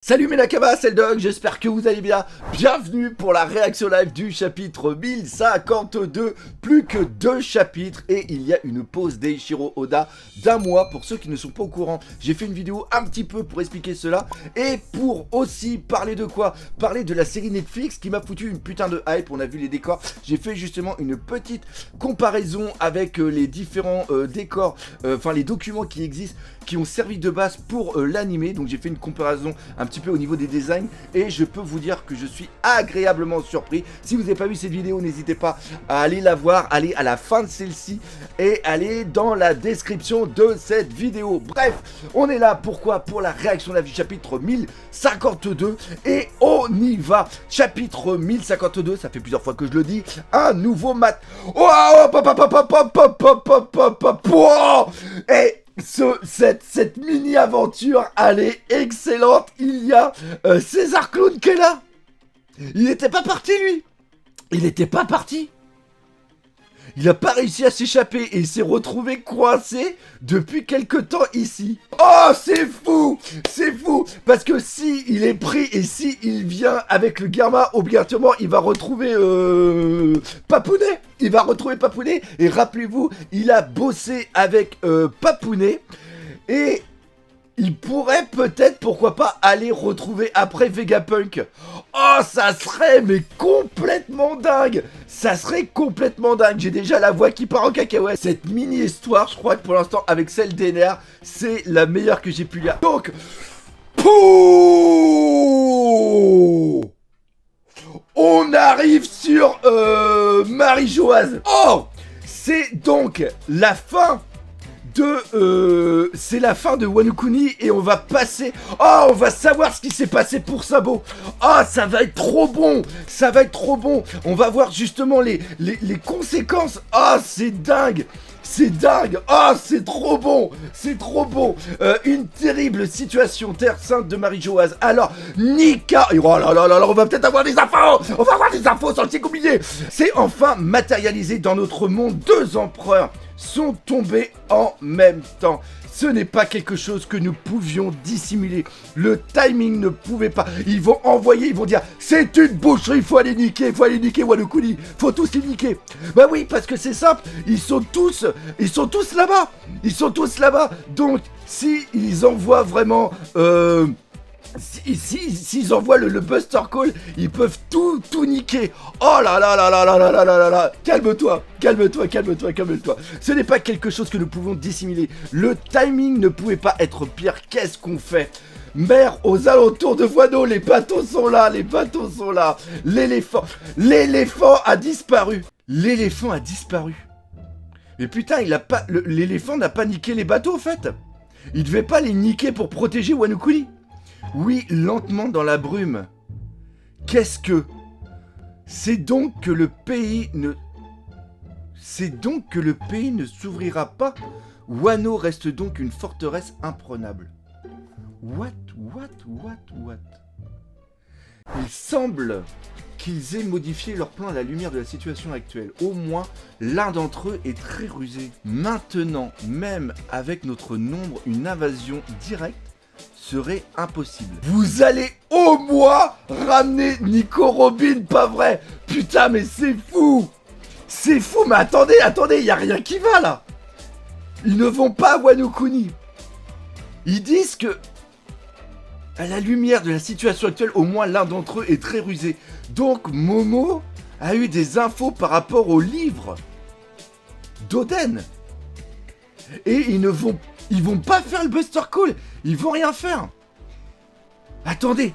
Salut mes Nakama, c'est le Dog, j'espère que vous allez bien. Bienvenue pour la réaction live du chapitre 1052. Plus que 2 chapitres et il y a une pause d'Eiichiro Oda d'un mois. Pour ceux qui ne sont pas au courant, j'ai fait une vidéo un petit peu pour expliquer cela. Et pour aussi parler de quoi? Parler de la série Netflix qui m'a foutu une putain de hype. On a vu les décors. J'ai fait justement une petite comparaison avec les différents décors, enfin les documents qui existent, qui ont servi de base pour l'animé. Donc j'ai fait une comparaison un petit peu au niveau des designs et je peux vous dire que je suis agréablement surpris. Si vous n'avez pas vu cette vidéo, n'hésitez pas à aller la voir, aller à la fin de celle-ci et aller dans la description de cette vidéo. Bref, on est là pourquoi? Pour la réaction live du chapitre 1052 et on y va. Chapitre 1052, ça fait plusieurs fois que je le dis, un nouveau mat. Et cette mini-aventure, elle est excellente. Il y a César Clown qui est là. Il n'était pas parti, lui. Il n'était pas parti. Il n'a pas réussi à s'échapper et il s'est retrouvé coincé depuis quelque temps ici. Oh, c'est fou. C'est fou. Parce que si il est pris et si il vient avec le Gamma, obligatoirement, il va retrouver Papounet. Il va retrouver Papounet. Et rappelez-vous, il a bossé avec Papounet. Et il pourrait peut-être, pourquoi pas, aller retrouver après Vegapunk. Oh, ça serait mais complètement dingue. Ça serait complètement dingue. J'ai déjà la voix qui part en cacahuète. Cette mini-histoire, je crois que pour l'instant, avec celle d'Ener, c'est la meilleure que j'ai pu lire. Donc, pouh, on arrive sur Marie-Joise. Oh, c'est donc la fin de c'est la fin de Wano Kuni et on va passer. Oh, on va savoir ce qui s'est passé pour Sabo. Oh, ça va être trop bon. Ça va être trop bon. On va voir justement les conséquences. Oh, c'est dingue. C'est dingue. Oh, c'est trop bon. C'est trop bon. Une terrible situation Terre Sainte de Marie-Joise. Alors, Nika. Oh là là là là, on va peut-être avoir des infos. On va avoir des infos sans le compliqué. C'est enfin matérialisé dans notre monde. 2 empereurs sont tombés en même temps. Ce n'est pas quelque chose que nous pouvions dissimuler. Le timing ne pouvait pas. Ils vont envoyer, ils vont dire c'est une boucherie, il faut aller niquer Wano Kuni. Faut tous les niquer. Bah oui, parce que c'est simple, ils sont tous là-bas. Ils sont tous là-bas. Donc, si ils envoient vraiment s'ils envoient le Buster Call, ils peuvent tout niquer. Oh là là là là là là là là là. Calme-toi. Ce n'est pas quelque chose que nous pouvons dissimuler. Le timing ne pouvait pas être pire. Qu'est-ce qu'on fait? Mer aux alentours de Wano, les bateaux sont là. L'éléphant a disparu. Mais putain, l'éléphant n'a pas niqué les bateaux en fait. Il devait pas les niquer pour protéger Wano Kuni. Oui, lentement dans la brume. Qu'est-ce que... C'est donc que le pays ne s'ouvrira pas. Wano reste donc une forteresse imprenable. What? Il semble qu'ils aient modifié leur plan à la lumière de la situation actuelle. Au moins, l'un d'entre eux est très rusé. Maintenant, même avec notre nombre, une invasion directe serait impossible. Vous allez au moins ramener Nico Robin, pas vrai? Putain, mais c'est fou! C'est fou, mais attendez, il y a rien qui va là! Ils ne vont pas à Wano Kuni. Ils disent que, à la lumière de la situation actuelle, au moins l'un d'entre eux est très rusé. Donc Momo a eu des infos par rapport au livre d'Oden. Et ils vont pas faire le Buster Call. Ils vont rien faire. Attendez.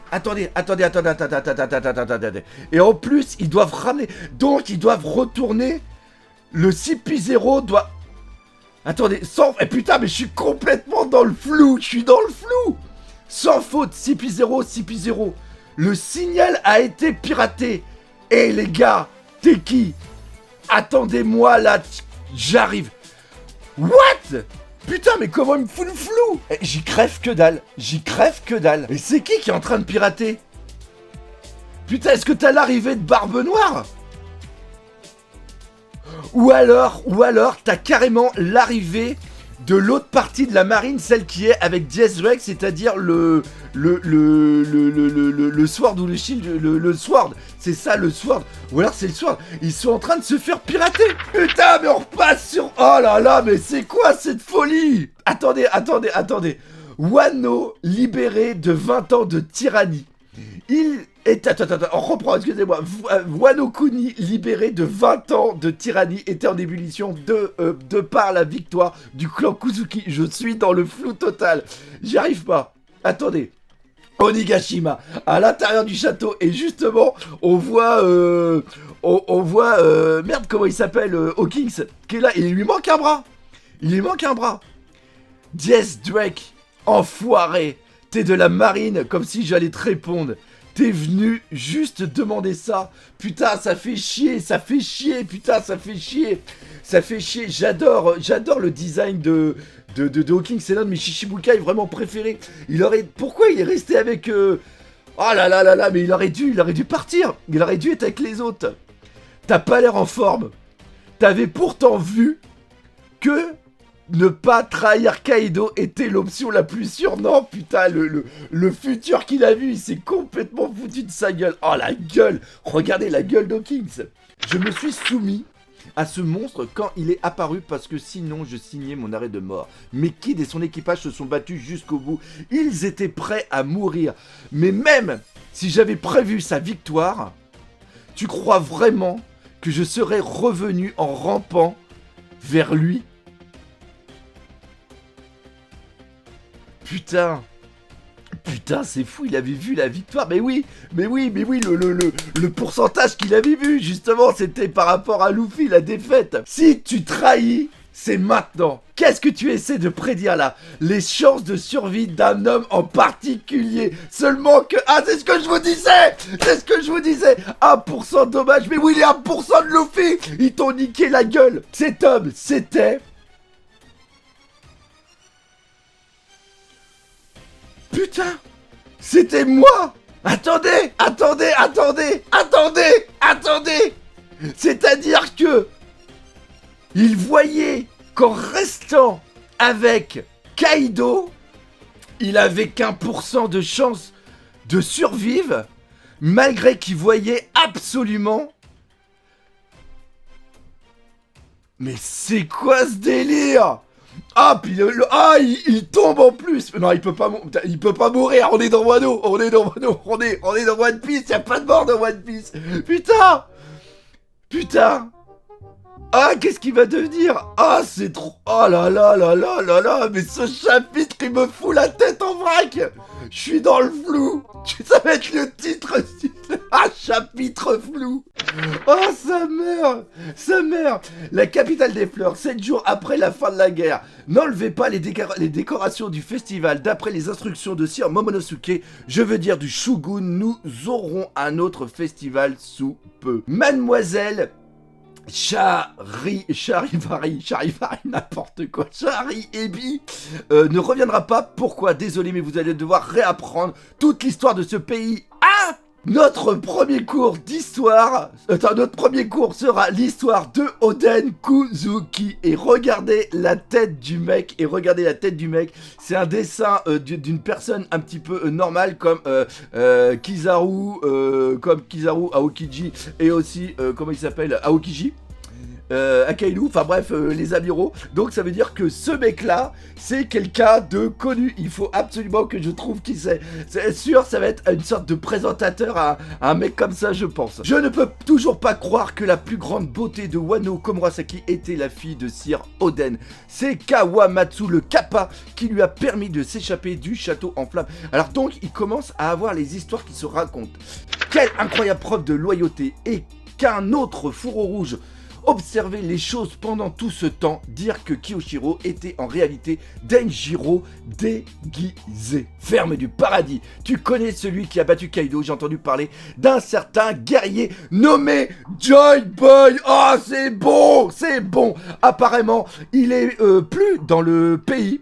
Et en plus, ils doivent ramener. Donc, ils doivent retourner. Le CP0 doit. Attendez, sans. Eh putain, mais je suis complètement dans le flou. Sans faute, CP0. Le signal a été piraté. Eh les gars, t'es qui? Attendez-moi là. J'arrive. What? Putain, mais comment il me fout le flou? J'y crève que dalle. Et c'est qui est en train de pirater? Putain, est-ce que t'as l'arrivée de Barbe Noire? Ou alors, t'as carrément l'arrivée de l'autre partie de la marine, celle qui est avec Jess Drake, c'est-à-dire le sword ou le shield, le sword, c'est ça le sword, ou alors c'est le sword, ils sont en train de se faire pirater. Putain, mais on repasse sur, oh là là, mais c'est quoi cette folie? Attendez, Wano libéré de 20 ans de tyrannie. Il est... Attends, on reprend, excusez-moi. Wano Kuni, libéré de 20 ans de tyrannie, était en ébullition de par la victoire du clan Kuzuki. Je suis dans le flou total. J'y arrive pas. Attendez. Onigashima, à l'intérieur du château, et justement, on voit... merde, comment il s'appelle, Hawkins, qui est là, il lui manque un bras. Jess Drake, enfoiré. T'es de la marine, comme si j'allais te répondre. T'es venu juste demander ça. Putain, ça fait chier. J'adore le design de Hawking. C'est l'un de mes Shishibukai vraiment préférés. Pourquoi il est resté avec... Oh là là là là, mais il aurait dû partir. Il aurait dû être avec les autres. T'as pas l'air en forme. T'avais pourtant vu que... ne pas trahir Kaido était l'option la plus sûre. Non, putain, le futur qu'il a vu, il s'est complètement foutu de sa gueule. Oh, la gueule. Regardez la gueule d'Hawkins. Je me suis soumis à ce monstre quand il est apparu parce que sinon je signais mon arrêt de mort. Mais Kid et son équipage se sont battus jusqu'au bout. Ils étaient prêts à mourir. Mais même si j'avais prévu sa victoire, tu crois vraiment que je serais revenu en rampant vers lui ? Putain, c'est fou, il avait vu la victoire. Mais oui, le pourcentage qu'il avait vu, justement, c'était par rapport à Luffy, la défaite. Si tu trahis, c'est maintenant. Qu'est-ce que tu essaies de prédire là? Les chances de survie d'un homme en particulier. Seulement que... Ah, c'est ce que je vous disais 1% dommage. Mais oui, il est 1% de Luffy. Ils t'ont niqué la gueule. Cet homme, c'était... Putain, c'était moi. Attendez. C'est-à-dire que il voyait qu'en restant avec Kaido, il avait qu'1% de chance de survivre, malgré qu'il voyait absolument... Mais c'est quoi ce délire? Ah, puis il tombe en plus. Non, il peut pas mourir. On est dans Wano. On est dans One Piece. Y a pas de mort dans One Piece. Putain. Ah, qu'est-ce qu'il va devenir? Ah, c'est trop... Oh là là là là là là. Mais ce chapitre, il me fout la tête en vrac. Je suis dans le flou. Ça va être le titre. Ah, chapitre flou. Oh, ça meurt. La capitale des fleurs, 7 jours après la fin de la guerre. N'enlevez pas les décorations du festival. D'après les instructions de Sir Momonosuke, je veux dire du Shogun, nous aurons un autre festival sous peu. Mademoiselle... Charivari, n'importe quoi, Chari Ebi ne reviendra pas. Pourquoi? Désolé, mais vous allez devoir réapprendre toute l'histoire de ce pays. Ah! Notre premier cours d'histoire, notre premier cours sera l'histoire de Oden Kuzuki. Et regardez la tête du mec, c'est un dessin d'une personne un petit peu normale comme Kizaru Aokiji et aussi, comment il s'appelle, Aokiji Akailu, enfin bref, les amiraux. Donc ça veut dire que ce mec là c'est quelqu'un de connu. Il faut absolument que je trouve qui c'est. C'est sûr, ça va être une sorte de présentateur à un mec comme ça, je pense. Je ne peux toujours pas croire que la plus grande beauté de Wano Komurasaki était la fille de Sir Oden. C'est Kawamatsu le Kappa qui lui a permis de s'échapper du château en flammes. Alors donc il commence à avoir les histoires qui se racontent. Quelle incroyable preuve de loyauté, et qu'un autre fourreau rouge observer les choses pendant tout ce temps, dire que Kiyoshiro était en réalité Denjiro déguisé. Ferme du paradis, tu connais celui qui a battu Kaido? J'ai entendu parler d'un certain guerrier nommé Joy Boy. Oh, c'est bon. Apparemment, il est plus dans le pays.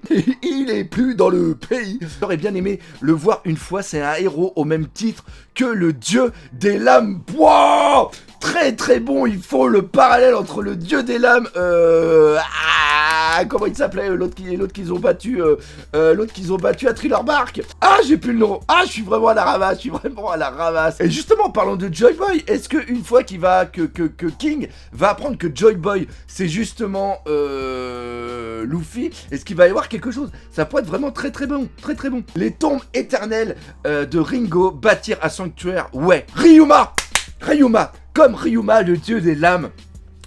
J'aurais bien aimé le voir une fois, c'est un héros au même titre que le dieu des lames. Wow, très très bon, il faut le parallèle entre le dieu des lames comment il s'appelait, l'autre qu'ils ont battu, à Thriller Bark. Ah, j'ai plus le nom. Ah, je suis vraiment à la ramasse, Et justement, parlons de Joy Boy. Est-ce que une fois que King va apprendre que Joy Boy, c'est justement Luffy, est-ce qu'il va y avoir quelque chose? Ça pourrait être vraiment très très bon, très très bon. Les tombes éternelles de Ringo, bâtir un sanctuaire, ouais. Ryuma, comme Ryuma, le dieu des lames,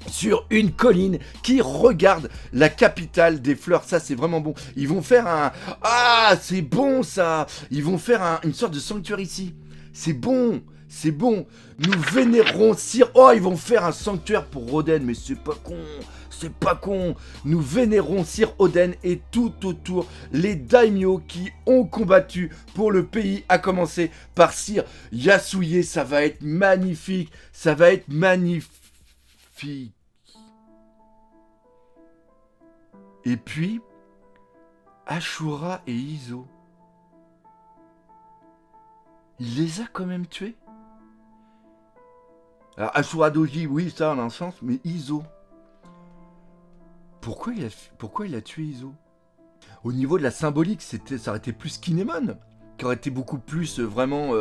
sur une colline qui regarde la capitale des fleurs. Ça, c'est vraiment bon. Ils vont faire un... Ah, c'est bon, ça. Ils vont faire une sorte de sanctuaire ici. C'est bon. C'est bon. Nous vénérons Sir... Oh, ils vont faire un sanctuaire pour Oden. Mais c'est pas con. C'est pas con. Nous vénérons Sir Oden et tout autour les daimyo qui ont combattu pour le pays, à commencer par Sir Yasuye. Ça va être magnifique. Ça va être magnifique. Et puis, Ashura et Izo. Il les a quand même tués. Alors, Ashura Doji, oui, ça en a un sens, mais Izo. Pourquoi il a tué Izo? Au niveau de la symbolique, ça aurait été plus Kinemon, qui aurait été beaucoup plus vraiment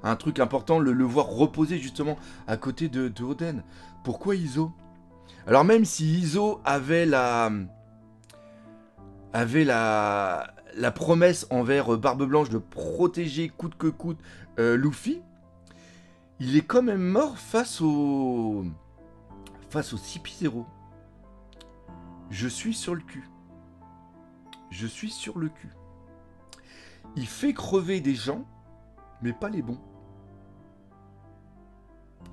un truc important, le voir reposer justement à côté de Oden. Pourquoi Izo? Alors même si Izo avait la promesse envers Barbe Blanche de protéger coûte que coûte Luffy, il est quand même mort face au CP0. Je suis sur le cul. Il fait crever des gens, mais pas les bons.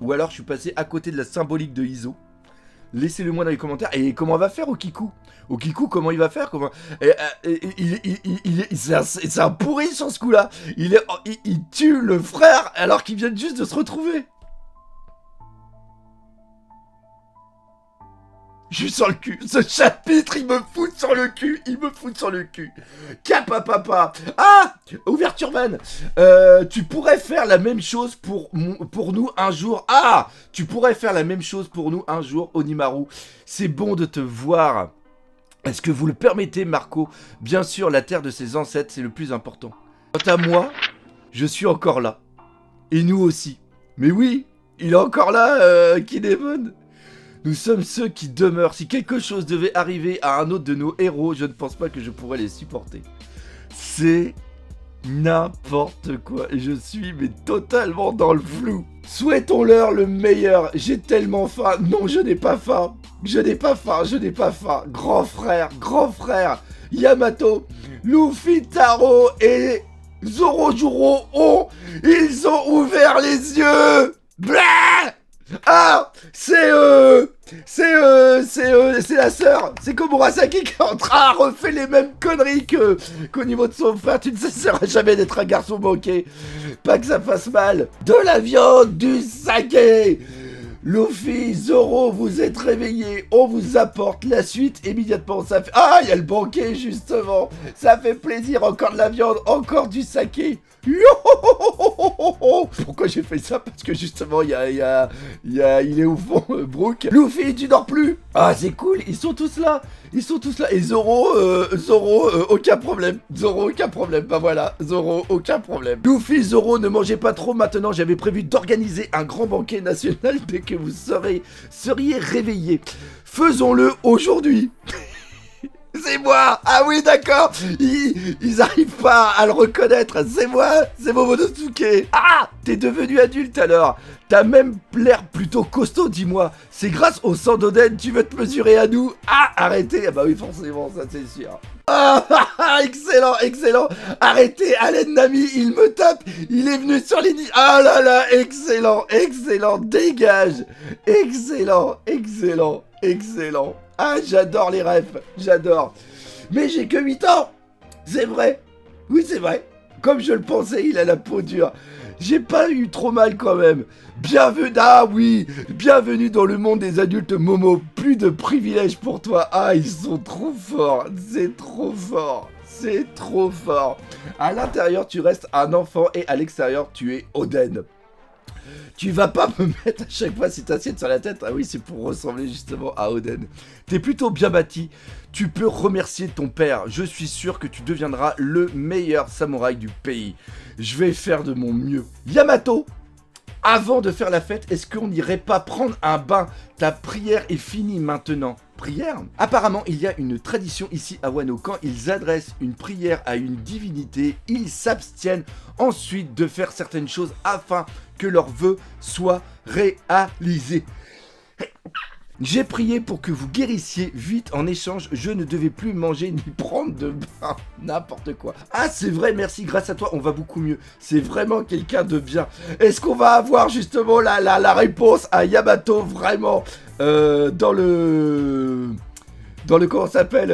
Ou alors je suis passé à côté de la symbolique de Izo. Laissez-le moi dans les commentaires. Et comment va faire Okiku? Comment il va faire? C'est un pourri sur ce coup-là. Il tue le frère alors qu'ils viennent juste de se retrouver. Je suis sur le cul. Ce chapitre, il me fout sur le cul. Kappa. Ah, Ouvertureman. Tu pourrais faire la même chose pour nous un jour. Ah, tu pourrais faire la même chose pour nous un jour, Onimaru. C'est bon de te voir. Est-ce que vous le permettez, Marco? Bien sûr, la terre de ses ancêtres, c'est le plus important. Quant à moi, je suis encore là. Et nous aussi. Mais oui, il est encore là, Kinemon. Nous sommes ceux qui demeurent. Si quelque chose devait arriver à un autre de nos héros, je ne pense pas que je pourrais les supporter. C'est n'importe quoi. Je suis mais totalement dans le flou. Souhaitons-leur le meilleur. J'ai tellement faim. Non, je n'ai pas faim. Grand frère. Yamato, Luffy, Taro et Zorojuro ils ont ouvert les yeux. Blah! Ah, c'est la sœur, c'est Komurasaki qui est en train de refaire les mêmes conneries qu'au niveau de son frère. Tu ne cesseras jamais d'être un garçon manqué, pas que ça fasse mal. De la viande, du saké. Luffy, Zoro, vous êtes réveillés, on vous apporte la suite immédiatement. Ça fait... Ah, il y a le banquet justement, ça fait plaisir, encore de la viande, encore du saké. Pourquoi j'ai fait ça? Parce que justement il est au fond, Brook. Luffy, tu dors plus? Ah, c'est cool, ils sont tous là. Et Zoro, aucun problème. Bah voilà, Zoro, aucun problème. Luffy, Zoro, ne mangez pas trop maintenant. J'avais prévu d'organiser un grand banquet national dès que vous seriez réveillés. Faisons-le aujourd'hui. C'est moi! Ah oui, d'accord! Ils arrivent pas à le reconnaître! C'est moi! C'est Momonosuke! Ah! T'es devenu adulte alors! T'as même l'air plutôt costaud, dis-moi! C'est grâce au sang d'Oden, tu veux te mesurer à nous? Ah! Arrêtez! Ah bah oui, forcément, ça c'est sûr! Ah! Excellent! Arrêtez! Allen Nami, il me tape! Il est venu sur les... Ah là là! Excellent! Dégage! Excellent! Ah, j'adore les refs, j'adore. Mais j'ai que 8 ans. C'est vrai. Oui, c'est vrai. Comme je le pensais, il a la peau dure. J'ai pas eu trop mal quand même. Bienvenue dans le monde des adultes, Momo. Plus de privilèges pour toi. Ah, ils sont trop forts. C'est trop fort. À l'intérieur, tu restes un enfant et à l'extérieur, tu es Oden. Tu vas pas me mettre à chaque fois cette assiette sur la tête. Ah oui, c'est pour ressembler justement à Oden. T'es plutôt bien bâti. Tu peux remercier ton père. Je suis sûr que tu deviendras le meilleur samouraï du pays. Je vais faire de mon mieux. Yamato, avant de faire la fête, est-ce qu'on n'irait pas prendre un bain? Ta prière est finie maintenant. Prière? Apparemment, il y a une tradition ici à Wano. Quand ils adressent une prière à une divinité, ils s'abstiennent ensuite de faire certaines choses afin que leurs vœux soient réalisés. J'ai prié pour que vous guérissiez vite. En échange, je ne devais plus manger ni prendre de bain. N'importe quoi. Ah, c'est vrai, merci. Grâce à toi, on va beaucoup mieux. C'est vraiment quelqu'un de bien. Est-ce qu'on va avoir justement la réponse à Yamato vraiment dans le comment ça s'appelle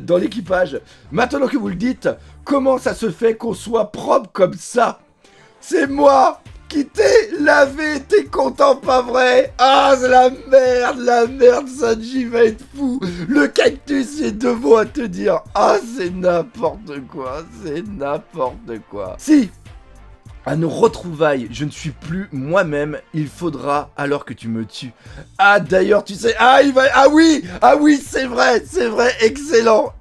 dans l'équipage? Maintenant que vous le dites, comment ça se fait qu'on soit propre comme ça? C'est moi qui t'ai lavé, t'es content, pas vrai? Ah, c'est la merde, Sanji va être fou. Le cactus est devant à te dire. Ah, c'est n'importe quoi, Si, à nos retrouvailles, je ne suis plus moi-même, il faudra alors que tu me tues. Ah, d'ailleurs, tu sais, ah oui, c'est vrai, excellent.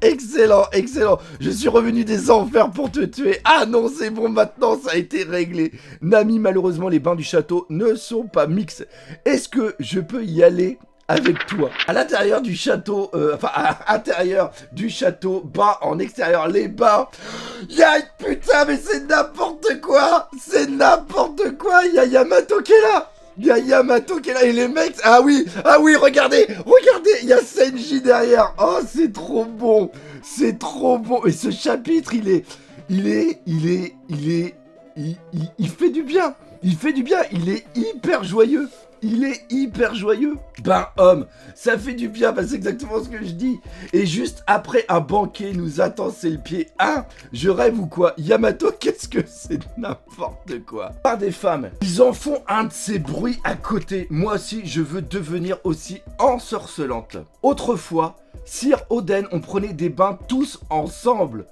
Je suis revenu des enfers pour te tuer. Ah non, c'est bon, maintenant, ça a été réglé. Nami, malheureusement, les bains du château ne sont pas mixtes. Est-ce que je peux y aller avec toi? À l'intérieur du château, à l'intérieur du château, bain en extérieur, les bains. Putain, mais c'est n'importe quoi. Il y a Yamato qui est là. Et les mecs, ah oui, regardez, il y a Senji derrière. Oh, c'est trop bon. Et ce chapitre, il fait du bien. Il est hyper joyeux. Ben homme, ça fait du bien, c'est exactement ce que je dis. Et juste après un banquet nous attend, c'est le pied 1. Je rêve ou quoi? Yamato, qu'est-ce que c'est? N'importe quoi. Par des femmes, ils en font un de ces bruits à côté. Moi aussi, je veux devenir aussi ensorcelante. Autrefois, Sir Oden, on prenait des bains tous ensemble.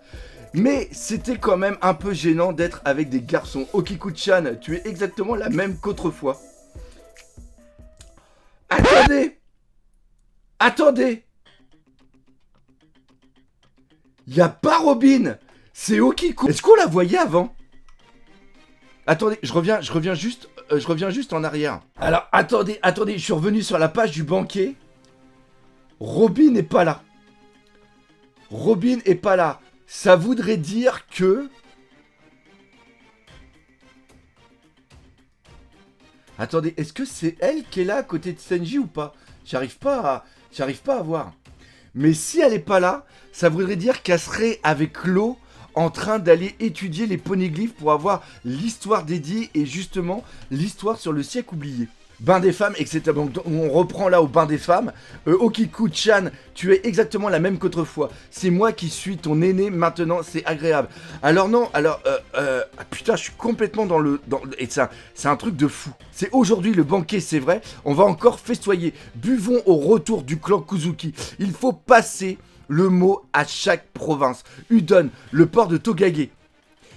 Mais c'était quand même un peu gênant d'être avec des garçons. Okiku-chan, tu es exactement la même qu'autrefois. Attendez. Y a pas Robin. C'est Okiku. Est-ce qu'on la voyait avant? Attendez, je reviens juste en arrière. Alors, attendez, je suis revenu sur la page du banquet. Robin n'est pas là. Ça voudrait dire que... Attendez, est-ce que c'est elle qui est là à côté de Senji ou pas? J'arrive pas à voir. Mais si elle est pas là, ça voudrait dire qu'elle serait avec l'eau en train d'aller étudier les poneglyphes pour avoir l'histoire dédiée et justement l'histoire sur le siècle oublié. Bain des femmes, etc. Donc on reprend là au bain des femmes. Okiku-chan, tu es exactement la même qu'autrefois. C'est moi qui suis ton aîné maintenant, c'est agréable. Alors non, putain, je suis complètement et c'est un truc de fou. C'est aujourd'hui le banquet, c'est vrai. On va encore festoyer. Buvons au retour du clan Kuzuki. Il faut passer le mot à chaque province. Udon, le port de Togage.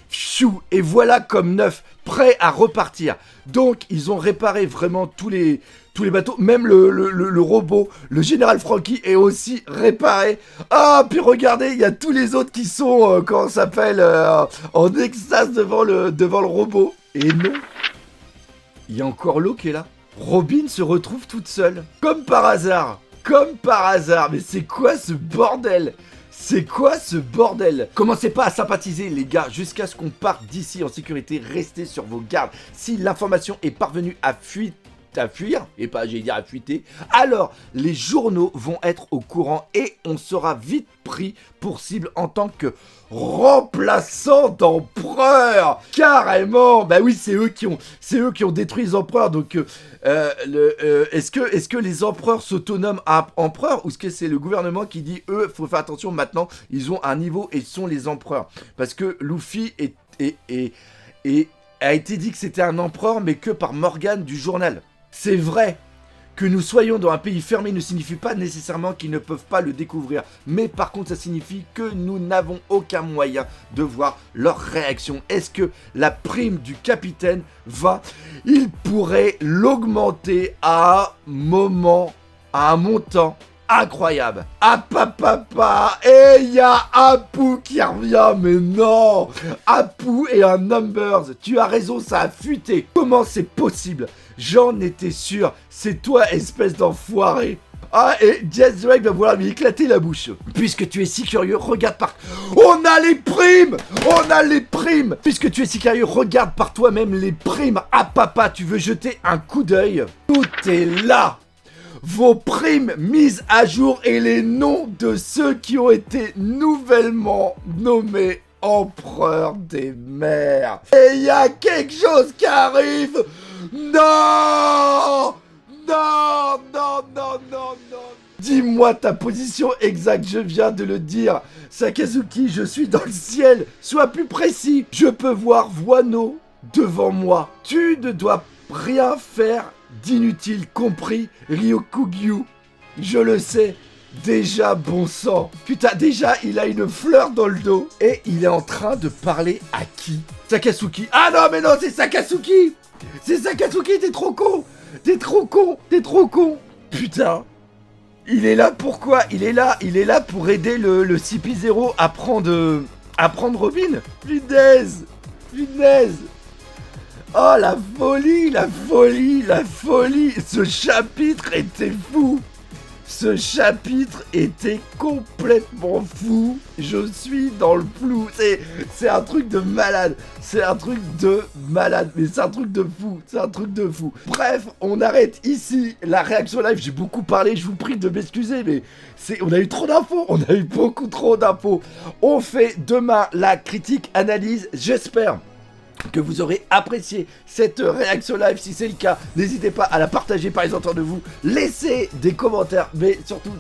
Pfiou, et voilà comme neuf, prêt à repartir. Donc ils ont réparé vraiment tous les bateaux, même le robot, le général Franky est aussi réparé. Ah, puis regardez, il y a tous les autres qui sont, comment ça s'appelle, en extase devant le robot. Et non, il y a encore l'eau qui est là. Robin se retrouve toute seule, comme par hasard. Mais c'est quoi ce bordel? Commencez pas à sympathiser les gars, jusqu'à ce qu'on parte d'ici en sécurité, restez sur vos gardes. Si l'information est parvenue à fuir, et pas j'allais dire à fuiter, alors les journaux vont être au courant et on sera vite pris pour cible en tant que remplaçant d'empereur. Carrément. Bah oui, c'est eux qui ont détruit les empereurs. Donc est-ce que les empereurs s'autonoment à empereurs ou est-ce que c'est le gouvernement qui dit eux faut faire attention maintenant, ils ont un niveau et sont les empereurs? Parce que Luffy a été dit que c'était un empereur mais que par Morgan du journal. C'est vrai Que nous soyons dans un pays fermé ne signifie pas nécessairement qu'ils ne peuvent pas le découvrir. Mais par contre, ça signifie que nous n'avons aucun moyen de voir leur réaction. Est-ce que la prime du capitaine va... Il pourrait l'augmenter à un montant incroyable. Ah papa, et il y a Apu qui revient, mais non, Apu et un Numbers, tu as raison, ça a fuité. Comment c'est possible? J'en étais sûr, c'est toi espèce d'enfoiré. Ah, et Jazz Drake va vouloir lui éclater la bouche. Puisque tu es si curieux, regarde par... On a les primes. Puisque tu es si curieux, regarde par toi-même les primes. Ah papa, tu veux jeter un coup d'œil? Tout est là. Vos primes mises à jour et les noms de ceux qui ont été nouvellement nommés empereurs des mers. Et il y a quelque chose qui arrive. Non. Dis-moi ta position exacte, je viens de le dire. Sakazuki, je suis dans le ciel. Sois plus précis. Je peux voir Wano devant moi. Tu ne dois rien faire d'inutile, compris, Ryokugyu. Je le sais. Déjà, bon sang. Putain, déjà, il a une fleur dans le dos. Et il est en train de parler à qui? Sakatsuki. Ah non, mais non, c'est Sakatsuki. C'est Sakatsuki, t'es trop con. T'es trop con. Putain. Il est là pourquoi? Il est là pour aider le CP0 à prendre Robin. Punaise. Oh, la folie. Ce chapitre était fou. Ce chapitre était complètement fou. Je suis dans le flou. C'est un truc de malade. Mais c'est un truc de fou. Bref, on arrête ici la réaction live. J'ai beaucoup parlé. Je vous prie de m'excuser, mais on a eu trop d'infos. On a eu beaucoup trop d'infos. On fait demain la critique analyse. J'espère que vous aurez apprécié cette réaction live. Si c'est le cas, n'hésitez pas à la partager par les autour de vous. Laissez des commentaires, mais surtout,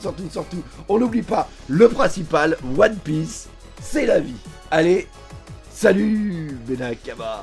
on n'oublie pas le principal, One Piece, c'est la vie. Allez, salut Benakama.